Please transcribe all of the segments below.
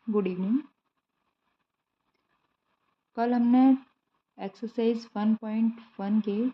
Good evening. कल हमने exercise 1.1 के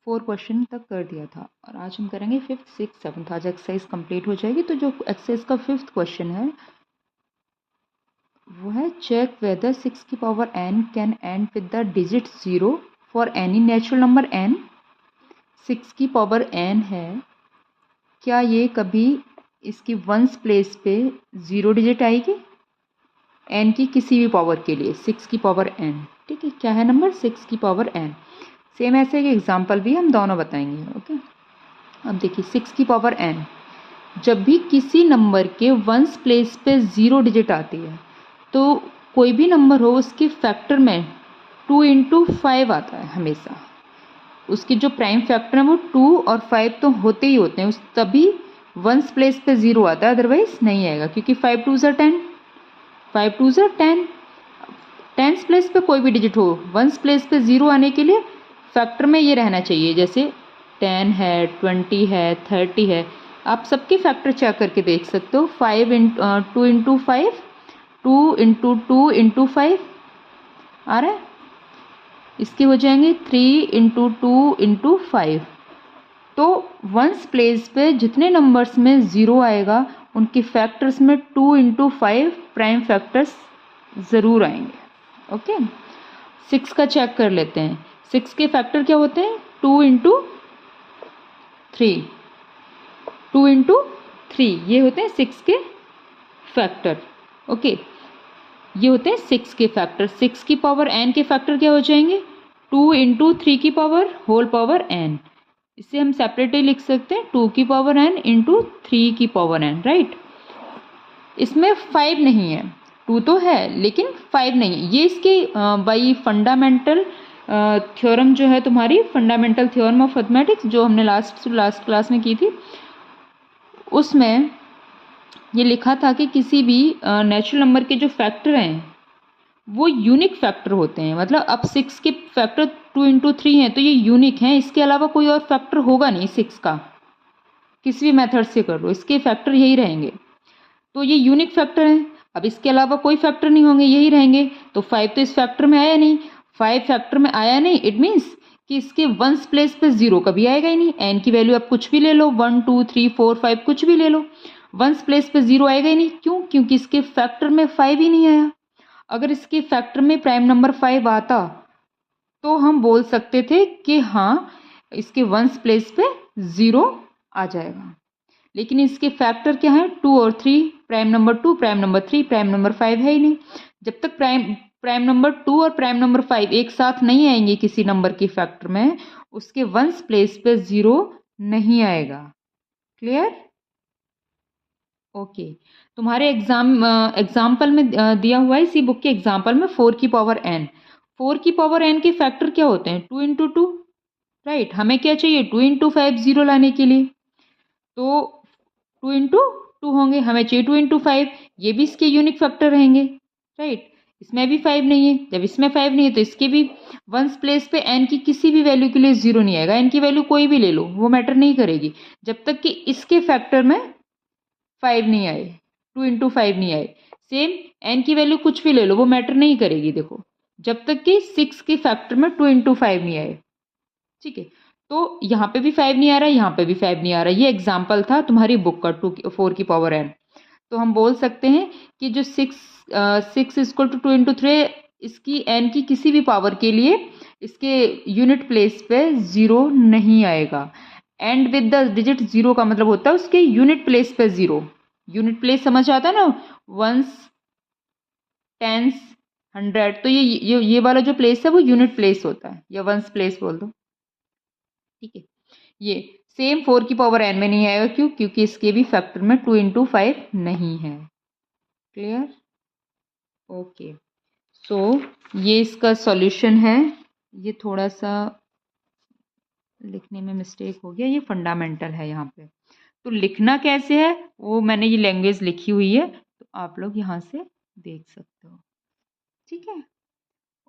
4 क्वेश्चन तक कर दिया था और आज हम करेंगे 5th 6th 7th। आज एक्सरसाइज कंप्लीट हो जाएगी। तो जो एक्सरसाइज का 5th क्वेश्चन है वो है चेक वेदर 6 की power n can and with the digit 0 for any natural number n। 6 की पावर n है, क्या ये कभी इसकी वंस प्लेस पे 0 डिजिट आएगी n की किसी भी पावर के लिए? 6 की पावर n, ठीक है। क्या है नंबर? 6 की पावर n। सेम ऐसे एक एग्जाम्पल भी हम दोनों बताएंगे। ओके, अब देखिए 6 की पावर n, जब भी किसी नंबर के वंस प्लेस पे 0 डिजिट आती है तो कोई भी नंबर हो उसके फैक्टर में 2 इंटू 5 आता है हमेशा। उसकी जो प्राइम फैक्टर है वो 2 और 5 तो होते ही होते हैं, उस तभी वंस प्लेस पे 0 आता है, अदरवाइज नहीं आएगा। क्योंकि 5 2 ज़ा 10, 5 2 ज़ा 10, टेंस प्लेस पे कोई भी डिजिट हो, वंस प्लेस पे 0 आने के लिए फैक्टर में ये रहना चाहिए। जैसे 10 है, 20 है, 30 है, आप सबके फैक्टर चेक करके देख सकते हो। 2 इंटू 5, 2 इंटू 2 इंटू 5 आ रहा है। इसके हो जाएंगे 3 इंटू 2 इंटू 5। तो वंस प्लेस पे जितने नंबर्स में 0 आएगा उनके फैक्टर्स में 2 इंटू 5 प्राइम फैक्टर्स ज़रूर आएंगे। ओके, 6 का चेक कर लेते हैं। 6 के फैक्टर क्या होते हैं? 2 इंटू 3, 2 इंटू 3, ये होते हैं 6 के फैक्टर। ओके, ये होते हैं 6 के फैक्टर। 6 की पावर n के फैक्टर क्या हो जाएंगे? 2 इंटू 3 की पावर होल पावर n। इसे हम सेपरेटली लिख सकते हैं 2 की पावर n इंटू 3 की पावर n, राइट। इसमें 5 नहीं है, 2 तो है लेकिन 5 नहीं है। ये इसके बाई फंडामेंटल थ्योरम जो है तुम्हारी, फंडामेंटल थ्योरम ऑफ मैथमेटिक्स जो हमने लास्ट क्लास में की थी, उसमें ये लिखा था कि किसी भी नेचुरल नंबर के जो फैक्टर हैं वो यूनिक फैक्टर होते हैं। मतलब अब 6 के फैक्टर 2 इंटू 3 हैं तो ये यूनिक हैं, इसके अलावा कोई और फैक्टर होगा नहीं 6 का। किसी भी मेथड से कर लो, इसके फैक्टर यही रहेंगे। तो ये यूनिक फैक्टर हैं। अब इसके अलावा कोई फैक्टर नहीं होंगे, यही रहेंगे। तो 5 तो इस फैक्टर में आया नहीं, 5 फैक्टर में आया नहीं, इट मीन्स कि इसके वंस प्लेस पे 0 कभी आएगा ही नहीं। n की वैल्यू आप कुछ भी ले लो, 1 2 3 4 5 कुछ भी ले लो, वंस प्लेस पे 0 आएगा ही नहीं। क्यों? क्योंकि इसके फैक्टर में 5 ही नहीं आया। अगर इसके फैक्टर में प्राइम नंबर 5 आता तो हम बोल सकते थे कि हाँ इसके वंस प्लेस पे 0 आ जाएगा। लेकिन इसके फैक्टर क्या है? 2 और 3, prime number 2, prime number 3, prime number 5 है ही नहीं। जब तक प्राइम नंबर 2 और प्राइम नंबर 5 एक साथ नहीं आएंगे किसी नंबर के फैक्टर में, उसके वंस प्लेस पे 0 नहीं आएगा। क्लियर? ओके, तुम्हारे एग्जाम्पल में दिया हुआ है, इसी बुक के एग्जाम्पल में 4 की पावर n। 4 की पावर n के फैक्टर क्या होते हैं? 2 इंटू 2, राइट। हमें क्या चाहिए? 2 इंटू 5 0 लाने के लिए, तो 2 इंटू 2 होंगे। हमें चाहिए 2 इंटू 5, ये भी इसके यूनिक फैक्टर रहेंगे, राइट। इसमें भी 5 नहीं है, जब इसमें 5 नहीं है तो इसके भी वंस प्लेस पे n की किसी भी वैल्यू के लिए 0 नहीं आएगा। n की वैल्यू कोई भी ले लो, वो मैटर नहीं करेगी, जब तक कि इसके फैक्टर में 5 नहीं आए, 2 इंटू 5 नहीं आए। सेम n की वैल्यू कुछ भी ले लो, वो मैटर नहीं करेगी, देखो, जब तक कि 6 के फैक्टर में 2 इंटू 5 नहीं आए। ठीक है, तो यहाँ पे भी 5 नहीं आ रहा है, यहाँ पे भी 5 नहीं आ रहा है। ये एग्जाम्पल था तुम्हारी बुक का 4 की पावर n। तो हम बोल सकते हैं कि जो 6 इक्वल टू 2 इंटू 3, इसकी n की किसी भी पावर के लिए इसके यूनिट प्लेस पे 0 नहीं आएगा। एंड विद द डिजिट 0 का मतलब होता है उसके यूनिट प्लेस पे 0। यूनिट प्लेस समझ आता है ना, वंस, टेंस, 100, तो ये वाला जो प्लेस है वो यूनिट प्लेस होता है, या वंस प्लेस बोल दो। ठीक है, ये सेम 4 की पावर n में नहीं आएगा। क्यों? क्योंकि इसके भी फैक्टर में 2 इंटू 5 नहीं है। क्लियर? ओके, सो ये इसका सॉल्यूशन है। ये थोड़ा सा लिखने में मिस्टेक हो गया, ये फंडामेंटल है यहाँ पे। तो लिखना कैसे है वो मैंने ये लैंग्वेज लिखी हुई है, तो आप लोग यहाँ से देख सकते हो। ठीक है,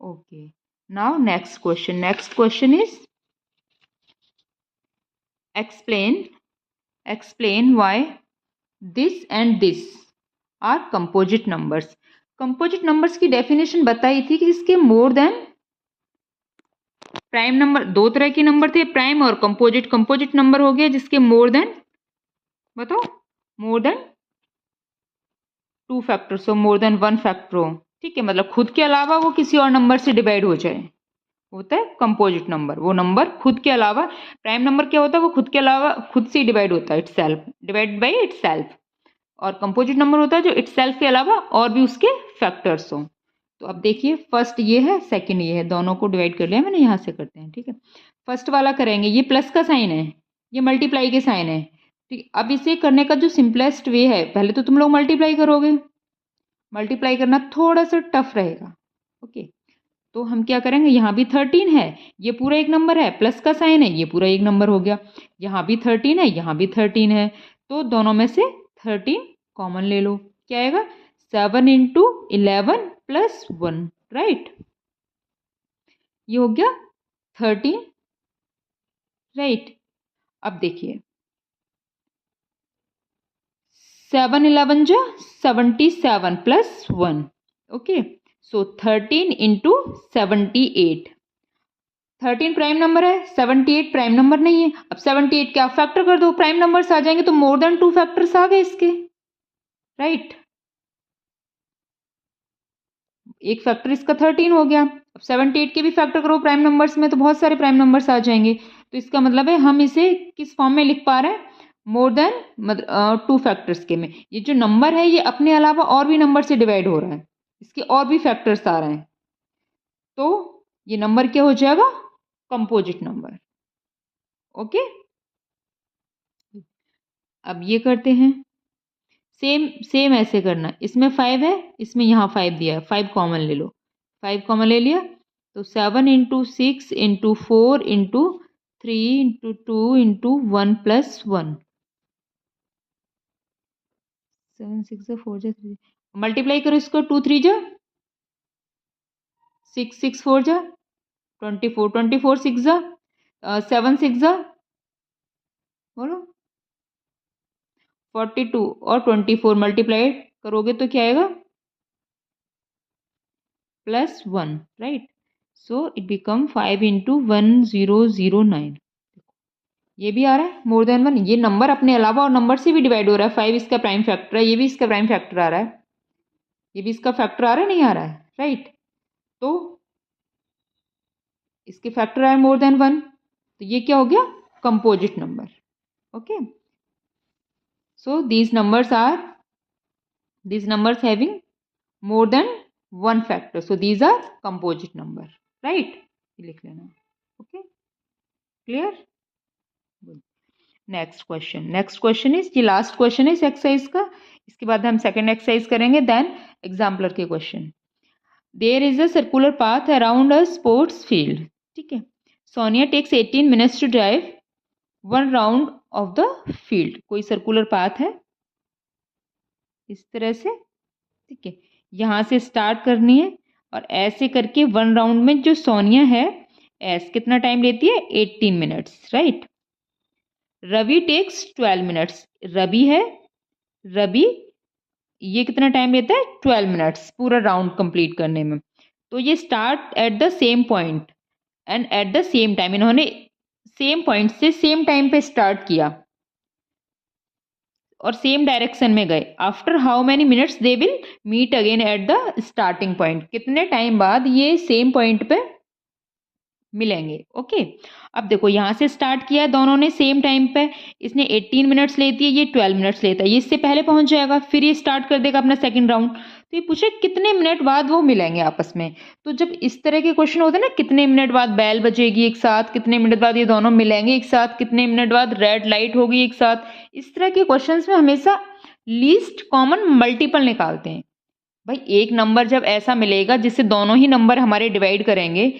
okay. Now next question. Next question is explain why this and this are composite numbers. Composite numbers की डेफिनेशन बताई थी कि जिसके मोर देन प्राइम नंबर, दो तरह के नंबर थे, प्राइम और कंपोजिट। कंपोजिट नंबर हो गया जिसके मोर देन, बताओ, मोर देन 2 फैक्टर्स हो, मोर देन 1 फैक्टर हो, ठीक है, मतलब खुद के अलावा वो किसी और नंबर से डिवाइड हो जाए, होता है कंपोजिट नंबर। वो नंबर खुद के अलावा, प्राइम नंबर क्या होता है, वो खुद के अलावा खुद से डिवाइड होता है, इटसेल्फ, डिवाइड बाय इटसेल्फ। और कंपोजिट नंबर होता है जो इटसेल्फ के अलावा और भी उसके फैक्टर्स हो। तो अब देखिए, फर्स्ट ये है, सेकंड ये है, दोनों को डिवाइड कर लिया मैंने, यहाँ से करते हैं, ठीक है। फर्स्ट वाला करेंगे, ये प्लस का साइन है, ये मल्टीप्लाई के साइन है, ठीक। अब इसे करने का जो सिंपलेस्ट वे है, पहले तो तुम लोग मल्टीप्लाई करोगे, मल्टीप्लाई करना थोड़ा सा टफ रहेगा, ओके। तो हम क्या करेंगे, यहाँ भी 13 है, ये पूरा एक नंबर है, प्लस का साइन है, ये पूरा एक नंबर हो गया, यहाँ भी 13 है, यहाँ भी 13 है, तो दोनों में से 13 कॉमन ले लो, क्या आएगा, 7 इंटू 11 प्लस 1, राइट, ये हो गया 13, राइट। अब देखिए, 7 11 जो 77 प्लस 1, ओके, सो 13 इंटू 78। 13 प्राइम नंबर है, 78 प्राइम नंबर नहीं है। अब 78 क्या फैक्टर कर दो, प्राइम नंबर्स आ जाएंगे, तो मोर देन 2 फैक्टर्स आ गए इसके, राइट। एक फैक्टर इसका 13 हो गया। अब 78 के भी फैक्टर करो प्राइम नंबर्स में, तो बहुत सारे प्राइम नंबर्स आ जाएंगे। तो इसका मतलब है हम इसे किस फॉर्म में लिख पा रहे हैं, मोर देन 2 फैक्टर्स के में। ये जो नंबर है ये अपने अलावा और भी नंबर से डिवाइड हो रहा है, इसके और भी फैक्टर्स आ रहे हैं, तो ये नंबर क्या हो जाएगा, कंपोजिट नंबर, ओके। अब ये करते हैं, सेम सेम ऐसे करना, इसमें 5 है, इसमें यहाँ 5 दिया है, 5 कॉमन ले लो, 5 कॉमन ले लिया, तो 7 into 6 into 4 into 3 into 2 into 1 plus 1, 7 6 4 जा 3, मल्टीप्लाई करो इसको, 2 3 जा 6 6 4 जा 24, 24 6 जा 7 6 जा, बोलो 42, और 24 मल्टीप्लाई करोगे तो क्या आएगा, plus 1, right. So it become 5 into 1009। ये भी आ रहा है मोर देन 1, ये नंबर अपने अलावा और नंबर से भी डिवाइड हो रहा है, 5 इसका प्राइम फैक्टर है, ये भी इसका प्राइम फैक्टर आ रहा है, ये भी इसका फैक्टर आ रहा है, नहीं आ रहा है, राइट। तो इसके फैक्टर आए मोर देन 1, तो ये क्या हो गया, composite number, okay. So these numbers having more than 1 factor, so these are composite number, right, ये लिख लेना, okay, clear, good. Next question is, ये लास्ट क्वेश्चन है इस एक्सरसाइज का, इसके बाद हम सेकंड एक्सरसाइज करेंगे, देन एग्जाम्पलर के question. There is a circular path around a sports field, ठीक है। Sonia takes 18 minutes to drive 1 round of the field. कोई सर्कुलर पाथ है इस तरह से, ठीक है, यहाँ से स्टार्ट करनी है, और ऐसे करके 1 राउंड में जो सोनिया है, एस कितना टाइम लेती है, 18 minutes, right. Ravi takes 12 minutes, Ravi है, रवि ये कितना टाइम लेता है, 12 मिनट्स पूरा राउंड कंप्लीट करने में। तो ये start at the same point and at the same time, इन्होंने सेम पॉइंट से सेम टाइम पे स्टार्ट किया और सेम डायरेक्शन में गए। After how many minutes they will meet again at the starting point, कितने टाइम बाद ये सेम पॉइंट पे मिलेंगे, ओके। अब देखो यहाँ से स्टार्ट किया है दोनों ने सेम टाइम पे, इसने 18 मिनट्स लेती है, ये 12 मिनट्स लेता है, ये इससे पहले पहुंच जाएगा, फिर ये स्टार्ट कर देगा अपना सेकंड राउंड। तो ये पूछे कितने मिनट बाद वो मिलेंगे आपस में। तो जब इस तरह के क्वेश्चन होते हैं ना, कितने मिनट बाद बैल बजेगी एक साथ, कितने मिनट बाद ये दोनों मिलेंगे एक साथ, कितने मिनट बाद रेड लाइट होगी एक साथ, इस तरह के क्वेश्चन में हमेशा लीस्ट कॉमन मल्टीपल निकालते हैं। भाई एक नंबर जब ऐसा मिलेगा जिससे दोनों ही नंबर हमारे डिवाइड करेंगे,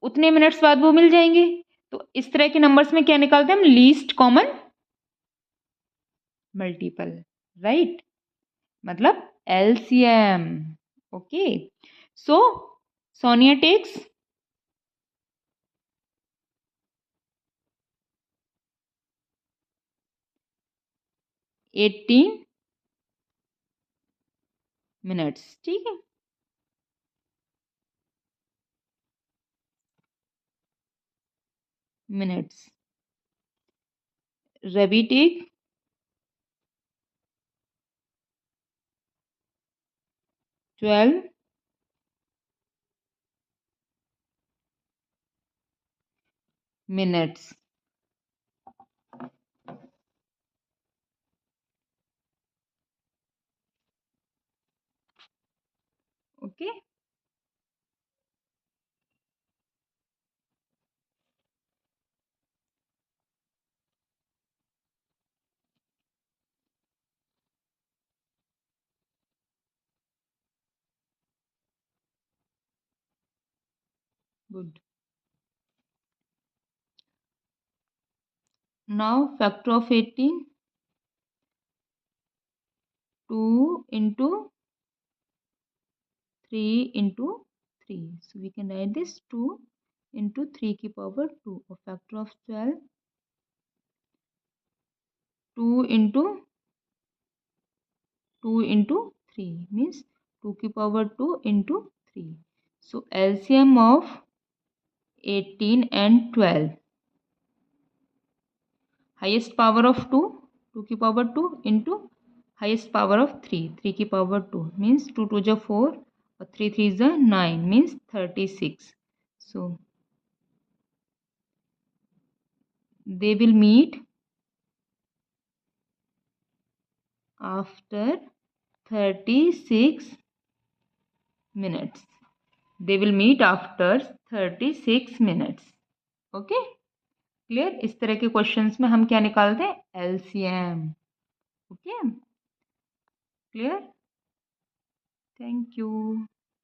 उतने मिनट्स बाद वो मिल जाएंगे। तो इस तरह के नंबर्स में क्या निकालते हैं हम, लीस्ट कॉमन मल्टीपल, राइट, मतलब LCM, okay. So Sonia takes 18 minutes. ठीक है, minutes. Ravi take 12 minutes. Okay, good. Now factor of 18, 2 into 3 into 3. So we can write this 2 into 3 की power 2, or factor of 12, 2 into 3 means 2 की power 2 into 3. So LCM of 18 and 12, highest power of 2, 2 की power 2 into highest power of 3, 3 की power 2 means 2 2 जा 4 और 3 3 जा 9 means 36. So they will meet after 36 minutes. They will meet after 36 minutes. Okay, clear. इस तरह के questions में हम क्या निकालते हैं, LCM. Okay, clear. Thank you.